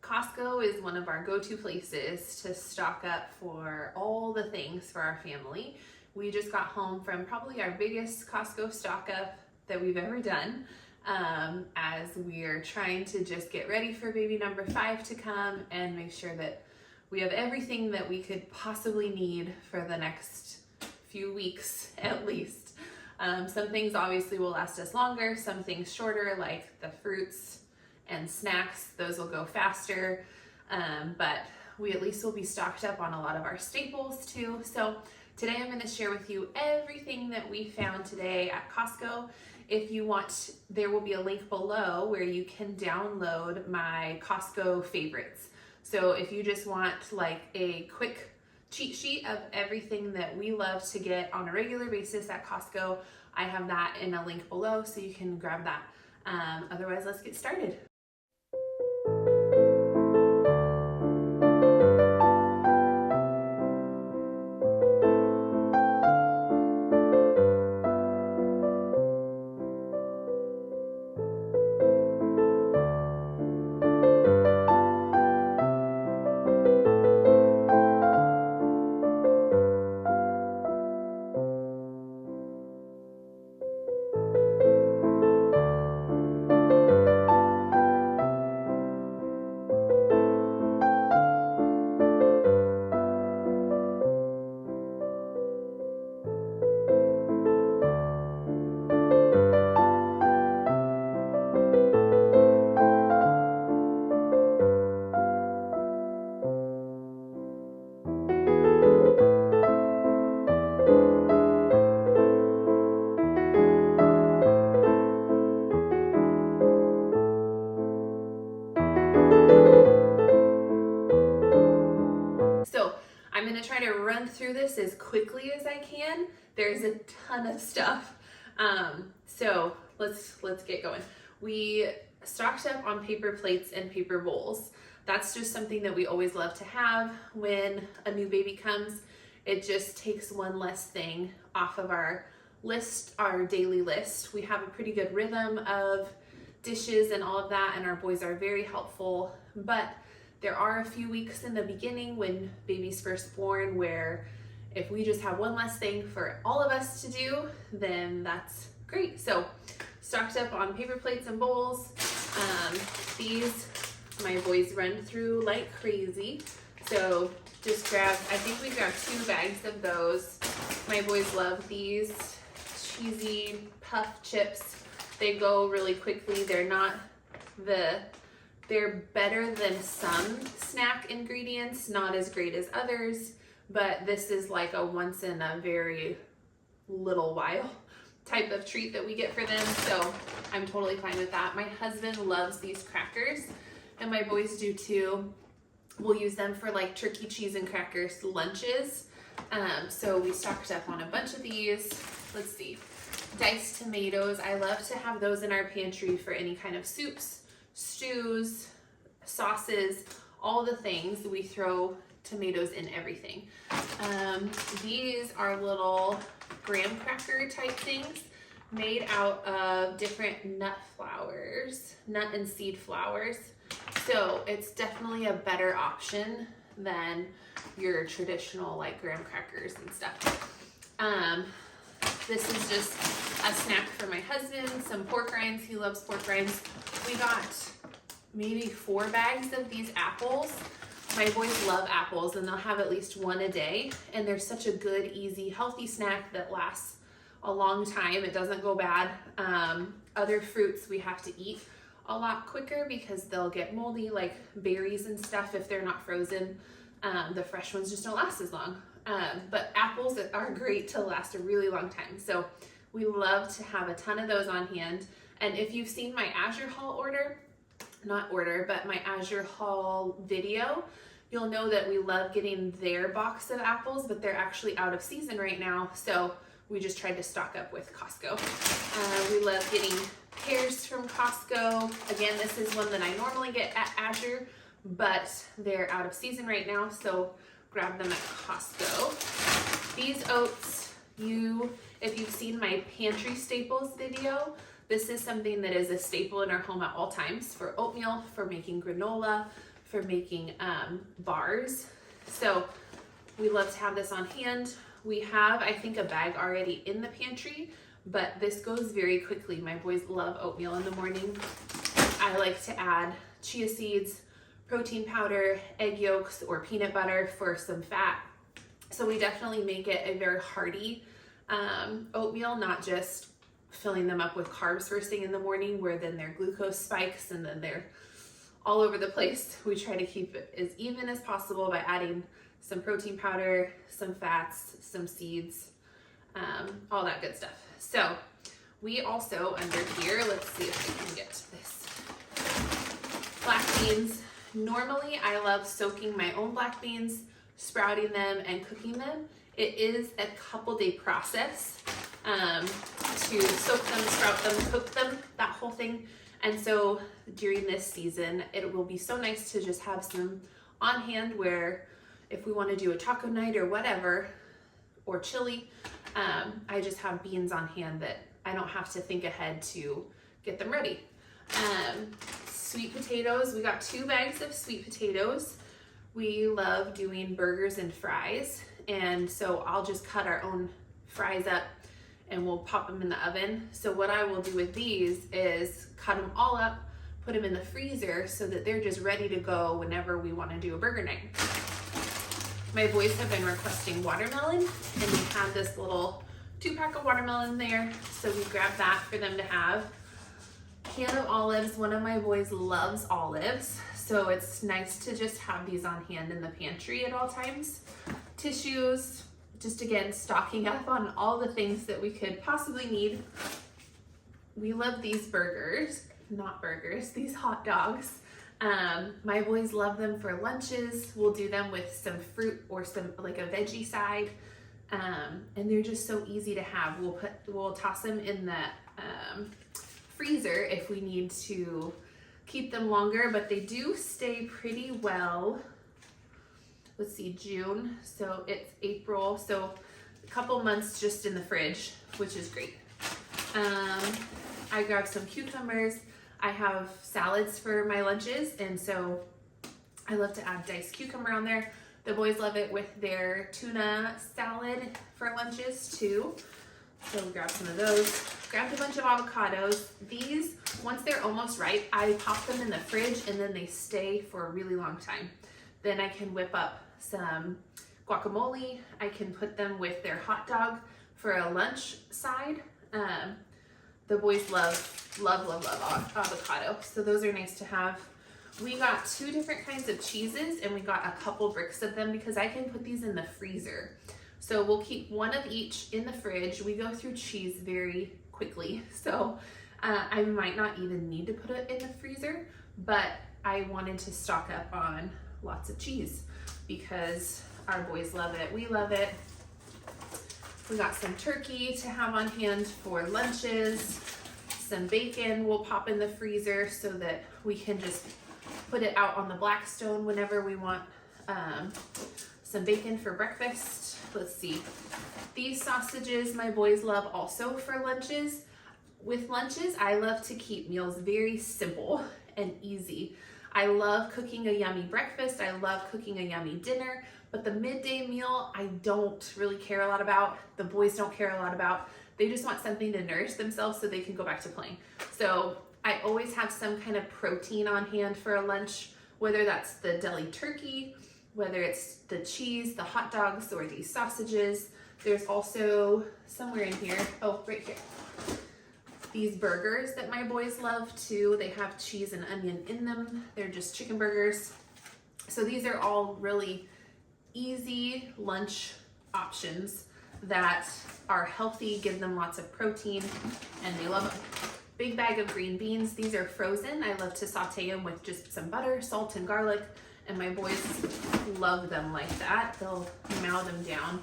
Costco is one of our go-to places to stock up for all the things for our family. We just got home from probably our biggest Costco stock up that we've ever done, as we're trying to just get ready for baby number 5 to come and make sure that we have everything that we could possibly need for the next few weeks at least. Some things obviously will last us longer, some things shorter, like the fruits and snacks, those will go faster, but we at least will be stocked up on a lot of our staples too. So today I'm going to share with you everything that we found today at Costco. If you want, there will be a link below where you can download my Costco favorites. So if you just want like a quick cheat sheet of everything that we love to get on a regular basis at Costco, I have that in a link below so you can grab that. Otherwise, let's get started. So I'm going to try to run through this as quickly as I can. There's a ton of stuff. So let's get going. We stocked up on paper plates and paper bowls. That's just something that we always love to have when a new baby comes. It just takes one less thing off of our list, our daily list. We have a pretty good rhythm of dishes and all of that, and our boys are very helpful, but there are a few weeks in the beginning when baby's first born where if we just have one less thing for all of us to do, then that's great. So stocked up on paper plates and bowls. These my boys run through like crazy. So just grabbed, I think we grabbed 2 bags of those. My boys love these cheesy puff chips. They go really quickly. They're better than some snack ingredients, not as great as others, but this is like a once in a very little while type of treat that we get for them, so I'm totally fine with that. My husband loves these crackers, and my boys do too. We'll use them for like turkey, cheese, and crackers lunches, so we stocked up on a bunch of these. Let's see, diced tomatoes. I love to have those in our pantry for any kind of soups, stews, sauces, all the things. We throw tomatoes in everything. These are little graham cracker type things made out of different nut and seed flours. So it's definitely a better option than your traditional like graham crackers and stuff. This is just a snack for my husband, some pork rinds. He loves pork rinds. We got maybe 4 bags of these apples. My boys love apples, and they'll have at least one a day, and they're such a good, easy, healthy snack that lasts a long time. It doesn't go bad. Other fruits we have to eat a lot quicker because they'll get moldy, like berries and stuff if they're not frozen. The fresh ones just don't last as long. But apples are great to last a really long time. So we love to have a ton of those on hand. And if you've seen my Azure haul but my Azure haul video, you'll know that we love getting their box of apples, but they're actually out of season right now. So we just tried to stock up with Costco. We love getting pears from Costco. Again, this is one that I normally get at Azure, but they're out of season right now, so grab them at Costco. These oats, if you've seen my pantry staples video, this is something that is a staple in our home at all times for oatmeal, for making granola, for making bars. So we love to have this on hand. We have, I think, a bag already in the pantry, but this goes very quickly. My boys love oatmeal in the morning. I like to add chia seeds, protein powder, egg yolks, or peanut butter for some fat. So we definitely make it a very hearty oatmeal, not just filling them up with carbs first thing in the morning where then their glucose spikes and then they're all over the place. We try to keep it as even as possible by adding some protein powder, some fats, some seeds, all that good stuff. So we also under here, let's see if we can get to this. Black beans. Normally I love soaking my own black beans, sprouting them and cooking them. It is a couple day process to soak them, sprout them, cook them, that whole thing. And so during this season, it will be so nice to just have some on hand where if we want to do a taco night or whatever, or chili, I just have beans on hand that I don't have to think ahead to get them ready. Sweet potatoes, we got 2 bags of sweet potatoes. We love doing burgers and fries, and so I'll just cut our own fries up and we'll pop them in the oven. So what I will do with these is cut them all up, put them in the freezer so that they're just ready to go whenever we want to do a burger night. My boys have been requesting watermelon, and we have this little 2-pack of watermelon there, so we grabbed that for them to have. Can of olives, one of my boys loves olives, so it's nice to just have these on hand in the pantry at all times. Tissues, just again, stocking up on all the things that we could possibly need. We love these burgers, not burgers, these hot dogs. My boys love them for lunches. We'll do them with some fruit or some like a veggie side. And they're just so easy to have. We'll toss them in the freezer if we need to keep them longer, but they do stay pretty well. Let's see, June, so it's April, so a couple months just in the fridge, which is great. I grabbed some cucumbers. I have salads for my lunches, and so I love to add diced cucumber on there. The boys love it with their tuna salad for lunches too. So we grabbed some of those. Grabbed a bunch of avocados. These, once they're almost ripe, I pop them in the fridge and then they stay for a really long time. Then I can whip up some guacamole. I can put them with their hot dog for a lunch side. The boys love avocado, so those are nice to have. We got 2 different kinds of cheeses, and we got a couple bricks of them because I can put these in the freezer. So we'll keep one of each in the fridge. We go through cheese very quickly, so I might not even need to put it in the freezer, but I wanted to stock up on lots of cheese because our boys love it. We love it. We got some turkey to have on hand for lunches. Some bacon we'll pop in the freezer so that we can just put it out on the Blackstone whenever we want some bacon for breakfast. Let's see. These sausages my boys love also for lunches. With lunches, I love to keep meals very simple and easy. I love cooking a yummy breakfast. I love cooking a yummy dinner, but the midday meal, I don't really care a lot about. The boys don't care a lot about. They just want something to nourish themselves so they can go back to playing. So I always have some kind of protein on hand for a lunch, whether that's the deli turkey, whether it's the cheese, the hot dogs, or these sausages. There's also somewhere in here, oh, right here, these burgers that my boys love too. They have cheese and onion in them. They're just chicken burgers. So these are all really easy lunch options that are healthy, give them lots of protein, and they love them. Big bag of green beans. These are frozen. I love to saute them with just some butter, salt, and garlic, and my boys love them like that. They'll mow them down.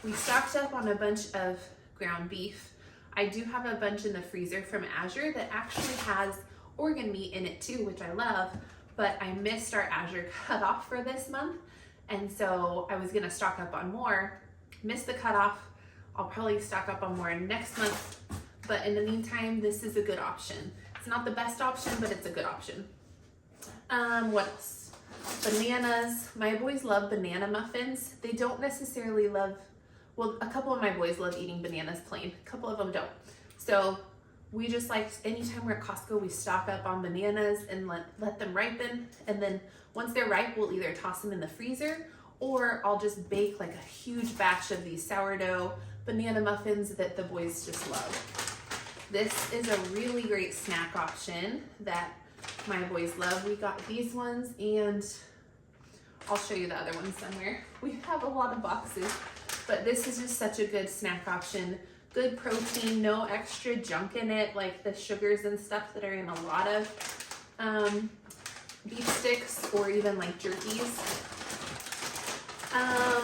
We stocked up on a bunch of ground beef. I do have a bunch in the freezer from Azure that actually has organ meat in it too, which I love, but I missed our Azure cutoff for this month, and so I was gonna stock up on more, missed the cutoff. I'll probably stock up on more next month, but in the meantime, this is a good option. It's not the best option, but it's a good option. What else? Bananas. My boys love banana muffins. They don't necessarily love, well, a couple of my boys love eating bananas plain. A couple of them don't. So we just like, anytime we're at Costco, we stock up on bananas and let them ripen. And then once they're ripe, we'll either toss them in the freezer, or I'll just bake like a huge batch of these sourdough banana muffins that the boys just love. This is a really great snack option that my boys love. We got these ones, and I'll show you the other ones somewhere. We have a lot of boxes, but this is just such a good snack option. Good protein, no extra junk in it, like the sugars and stuff that are in a lot of beef sticks or even like jerkies.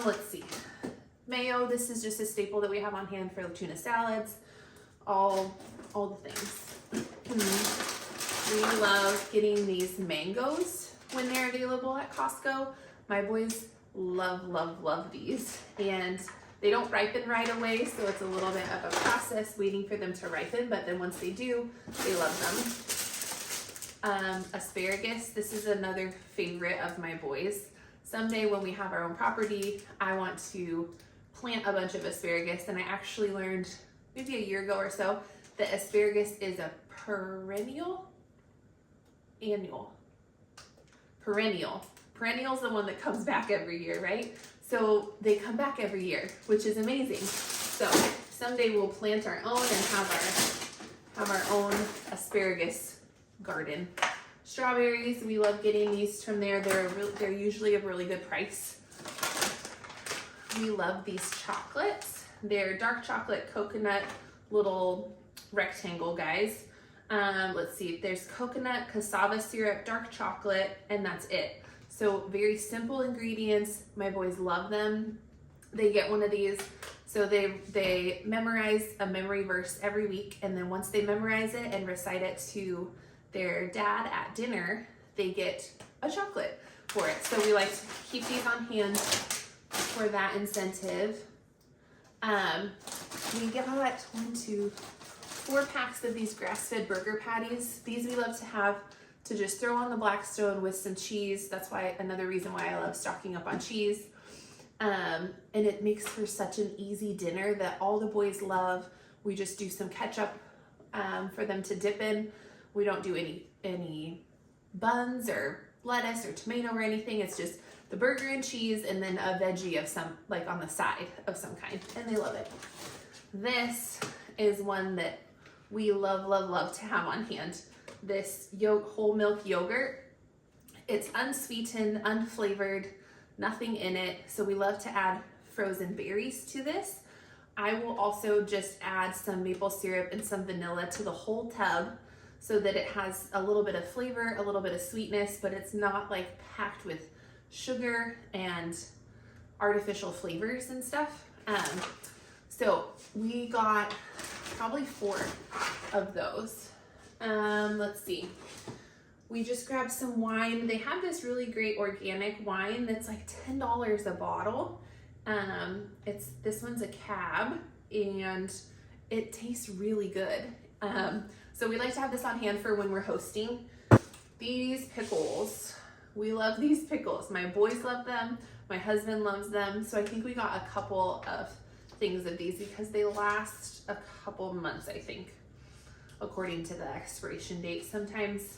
Let's see. Mayo, this is just a staple that we have on hand for tuna salads. All the things. We love getting these mangoes when they're available at Costco. My boys love these, and they don't ripen right away, so it's a little bit of a process waiting for them to ripen, but then once they do, they love them. Asparagus, this is another favorite of my boys. Someday when we have our own property, I want to plant a bunch of asparagus, and I actually learned maybe a year ago or so that asparagus is a perennial. Perennial is the one that comes back every year, right? So they come back every year, which is amazing. So someday we'll plant our own and have our own asparagus garden. Strawberries, we love getting these from there. They're usually a really good price. We love these chocolates. They're dark chocolate coconut little rectangle guys. Let's see, there's coconut, cassava syrup, dark chocolate, and that's it. So very simple ingredients. My boys love them. They get one of these, so they memorize a memory verse every week, and then once they memorize it and recite it to their dad at dinner, they get a chocolate for it. So we like to keep these on hand for that incentive. We got 4 packs of these grass-fed burger patties. These we love to have to just throw on the Blackstone with some cheese. That's why another reason why I love stocking up on cheese. And it makes for such an easy dinner that all the boys love. We just do some ketchup for them to dip in. We don't do any buns or lettuce or tomato or anything. It's just the burger and cheese and then a veggie of some, like on the side of some kind, and they love it. This is one that we love to have on hand. This whole milk yogurt. It's unsweetened, unflavored, nothing in it. So we love to add frozen berries to this. I will also just add some maple syrup and some vanilla to the whole tub so that it has a little bit of flavor, a little bit of sweetness, but it's not like packed with sugar and artificial flavors and stuff. So we got probably 4 of those. Let's see. We just grabbed some wine. They have this really great organic wine that's like $10 a bottle. This one's a cab, and it tastes really good. So we like to have this on hand for when we're hosting. These pickles, we love these pickles. My boys love them. My husband loves them. So I think we got a couple of things of these because they last a couple months, I think, according to the expiration date. Sometimes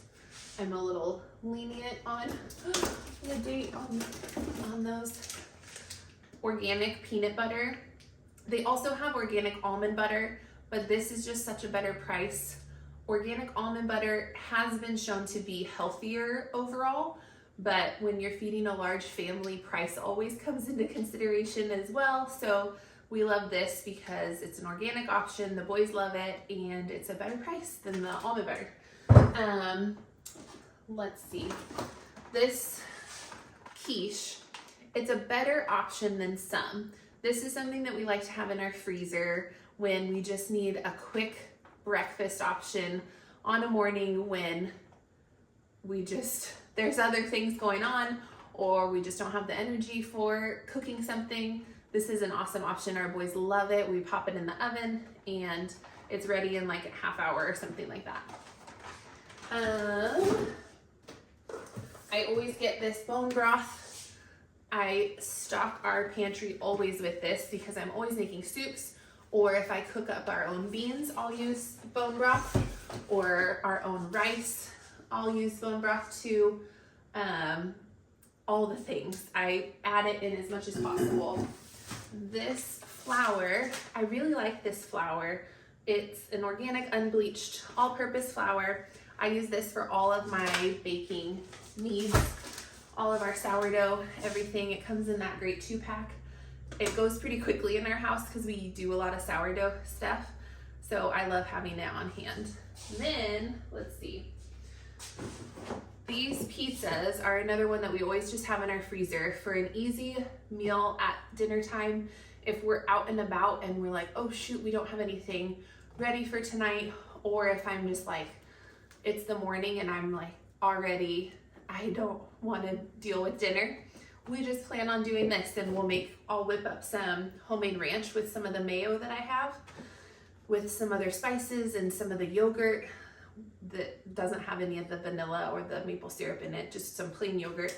I'm a little lenient on the date on those. Organic peanut butter. They also have organic almond butter, but this is just such a better price. Organic almond butter has been shown to be healthier overall, but when you're feeding a large family, price always comes into consideration as well. So we love this because it's an organic option, the boys love it, and it's a better price than the almond butter. Let's see. This quiche, it's a better option than some. This is something that we like to have in our freezer when we just need a quick breakfast option on a morning when there's other things going on, or we just don't have the energy for cooking something. This is an awesome option. Our boys love it. We pop it in the oven and it's ready in like a half hour or something like that. I always get this bone broth. I stock our pantry always with this because I'm always making soups, or if I cook up our own beans, I'll use bone broth, or our own rice, I'll use bone broth too. All the things. I add it in as much as possible. This flour, I really like this flour. It's an organic, unbleached, all-purpose flour. I use this for all of my baking needs, all of our sourdough, everything. It comes in that great 2-pack. It goes pretty quickly in our house because we do a lot of sourdough stuff. So I love having it on hand. And then, let's see. These pizzas are another one that we always just have in our freezer for an easy meal at dinner time. If we're out and about and we're like, oh shoot, we don't have anything ready for tonight, or if I'm just like, it's the morning and I'm like already, I don't want to deal with dinner, we just plan on doing this, and I'll whip up some homemade ranch with some of the mayo that I have, with some other spices and some of the yogurt that doesn't have any of the vanilla or the maple syrup in it, just some plain yogurt,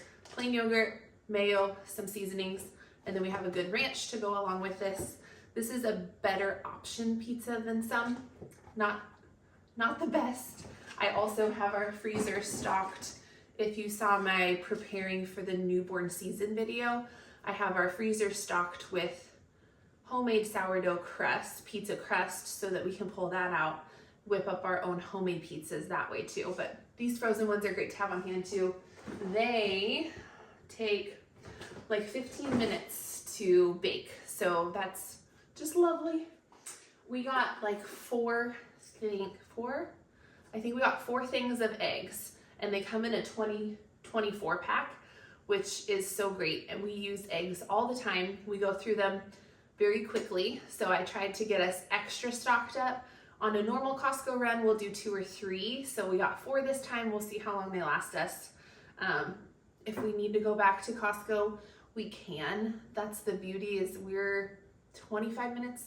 mayo, some seasonings, and then we have a good ranch to go along with this. This is a better option pizza than some, not the best. I also have our freezer stocked. If you saw my preparing for the newborn season video, I have our freezer stocked with homemade sourdough crust, pizza crust, so that we can pull that out, whip up our own homemade pizzas that way too. But these frozen ones are great to have on hand too. They take like 15 minutes to bake, so that's just lovely. We got like I think we got 4 things of eggs, and they come in a 24 pack, which is so great. And we use eggs all the time. We go through them very quickly. So I tried to get us extra stocked up. On a normal Costco run, we'll do 2 or 3. So we got 4 this time. We'll see how long they last us. If we need to go back to Costco, we can. That's the beauty, is we're 25 minutes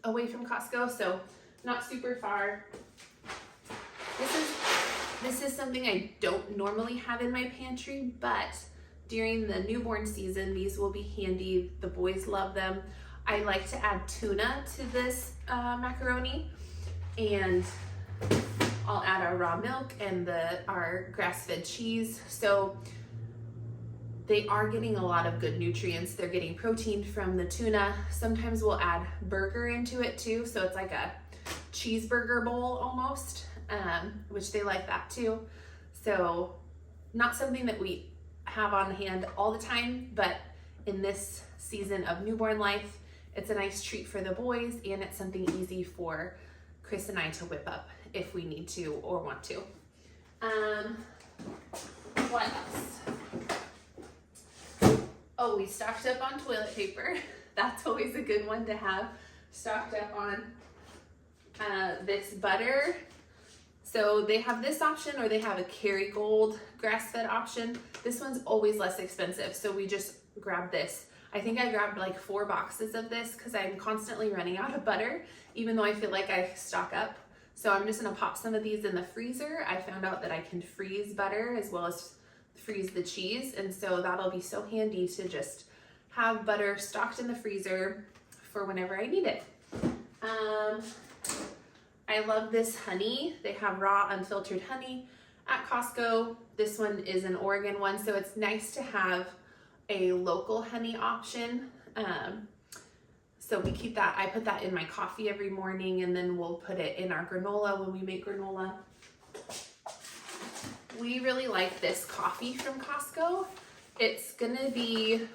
away from Costco, so not super far. This is something I don't normally have in my pantry, but during the newborn season, these will be handy. The boys love them. I like to add tuna to this macaroni, and I'll add our raw milk and our grass-fed cheese. So they are getting a lot of good nutrients. They're getting protein from the tuna. Sometimes we'll add burger into it too, so it's like a cheeseburger bowl almost, which they like that too. So not something that we have on hand all the time, but in this season of newborn life, it's a nice treat for the boys, and it's something easy for Chris and I to whip up if we need to or want to. What else? Oh, we stocked up on toilet paper. That's always a good one to have. Stocked up on this butter. So they have this option, or they have a Kerrygold grass-fed option. This one's always less expensive, so we just grabbed this. I think I grabbed like 4 boxes of this because I'm constantly running out of butter, even though I feel like I stock up. So I'm just gonna pop some of these in the freezer. I found out that I can freeze butter as well as freeze the cheese, and so that'll be so handy to just have butter stocked in the freezer for whenever I need it. I love this honey. They have raw unfiltered honey at Costco. This one is an Oregon one, so it's nice to have a local honey option. So we keep that. I put that in my coffee every morning, and then we'll put it in our granola when we make granola. We really like this coffee from Costco. It's gonna be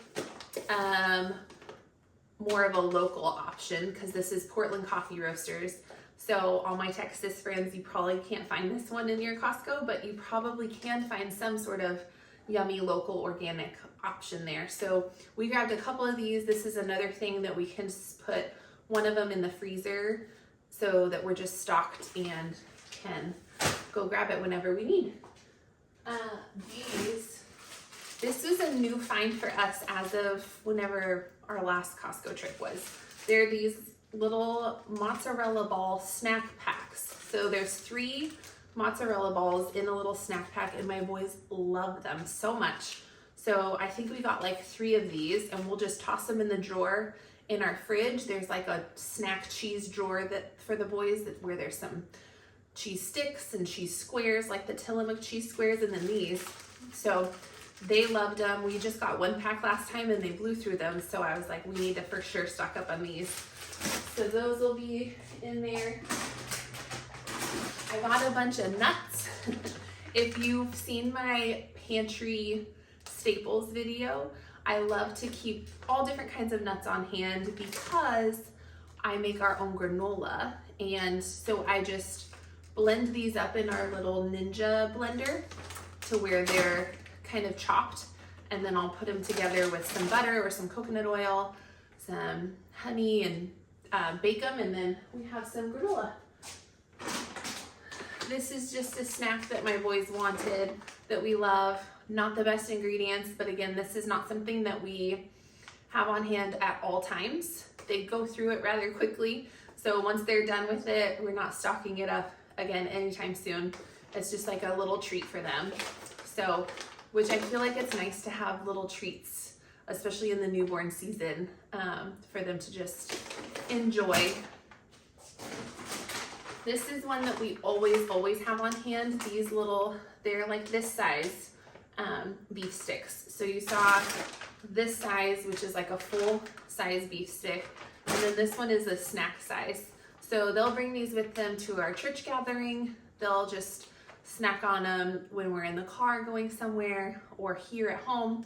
more of a local option because this is Portland Coffee Roasters. So all my Texas friends, you probably can't find this one in your Costco, but you probably can find some sort of yummy local organic option there. So we grabbed a couple of these. This is another thing that we can put one of them in the freezer so that we're just stocked and can go grab it whenever we need. This is a new find for us as of whenever our last Costco trip was. They're these little mozzarella ball snack packs. So there's 3 mozzarella balls in a little snack pack, and my boys love them so much. So I think we got like 3 of these, and we'll just toss them in the drawer in our fridge. There's like a snack cheese drawer that for the boys where there's some cheese sticks and cheese squares, like the Tillamook cheese squares, and then these. So they loved them. We just got 1 pack last time and they blew through them. So I was like, we need to for sure stock up on these. So those will be in there. I got a bunch of nuts. If you've seen my pantry staples video, I love to keep all different kinds of nuts on hand because I make our own granola. And so I just blend these up in our little Ninja blender to where they're kind of chopped. And then I'll put them together with some butter or some coconut oil, some honey, and bake them. And then we have some granola. This is just a snack that my boys wanted, that we love. Not the best ingredients, but again, this is not something that we have on hand at all times. They go through it rather quickly. So once they're done with it, we're not stocking it up again anytime soon. It's just like a little treat for them. So, which I feel like it's nice to have little treats, especially in the newborn season, for them to just enjoy. This is one that we always have on hand. These little, they're like this size beef sticks. So you saw this size, which is like a full size beef stick. And then this one is a snack size. So they'll bring these with them to our church gathering. They'll just snack on them when we're in the car going somewhere or here at home.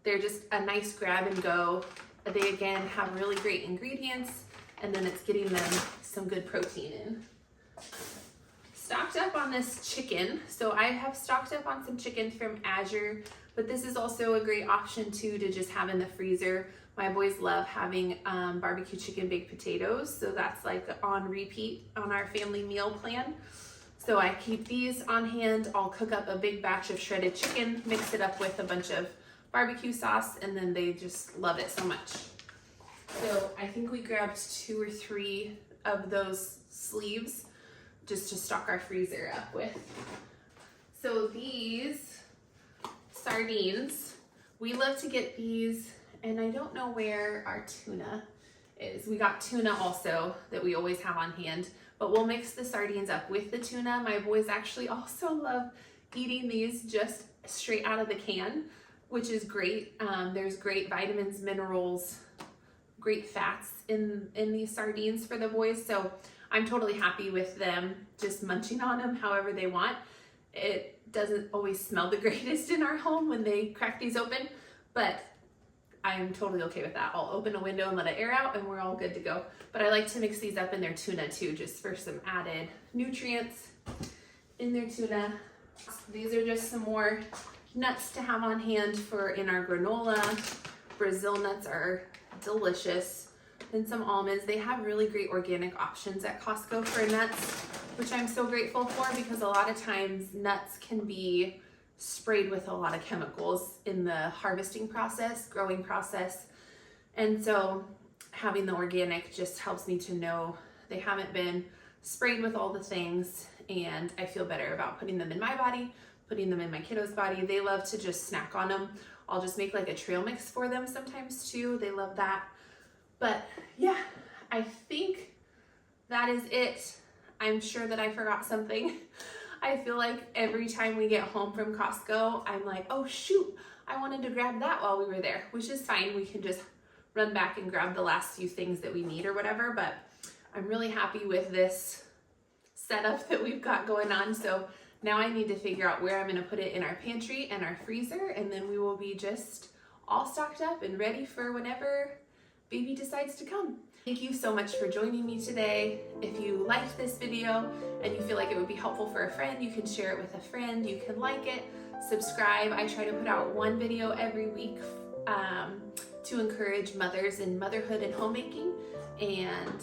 They're just a nice grab and go. They again have really great ingredients, and then it's getting them some good protein in. Stocked up on this chicken. So I have stocked up on some chicken from Azure, but this is also a great option too to just have in the freezer. My boys love having barbecue chicken baked potatoes, so that's like on repeat on our family meal plan. So I keep these on hand. I'll cook up a big batch of shredded chicken, mix it up with a bunch of barbecue sauce, and then they just love it so much. So I think we grabbed 2 or 3 of those sleeves just to stock our freezer up with. So these sardines, we love to get these, and I don't know where our tuna is. We got tuna also that we always have on hand, but we'll mix the sardines up with the tuna. My boys actually also love eating these just straight out of the can, which is great. There's great vitamins, minerals, great fats in these sardines for the boys. So I'm totally happy with them just munching on them however they want. It doesn't always smell the greatest in our home when they crack these open, but I'm totally okay with that. I'll open a window and let it air out and we're all good to go. But I like to mix these up in their tuna too, just for some added nutrients in their tuna. These are just some more nuts to have on hand for in our granola. Brazil nuts are delicious. And some almonds. They have really great organic options at Costco for nuts, which I'm so grateful for, because a lot of times nuts can be sprayed with a lot of chemicals in the harvesting process, growing process. And so having the organic just helps me to know they haven't been sprayed with all the things, and I feel better about putting them in my body, putting them in my kiddo's body. They love to just snack on them. I'll just make like a trail mix for them sometimes too. They love that. But yeah, I think that is it. I'm sure that I forgot something. I feel like every time we get home from Costco, I'm like, oh shoot, I wanted to grab that while we were there, which is fine. We can just run back and grab the last few things that we need or whatever. But I'm really happy with this setup that we've got going on. So now I need to figure out where I'm going to put it in our pantry and our freezer, and then we will be just all stocked up and ready for whenever baby decides to come. Thank you so much for joining me today. If you liked this video and you feel like it would be helpful for a friend, you can share it with a friend. You can like it, subscribe. I try to put out 1 video every week to encourage mothers in motherhood and homemaking. And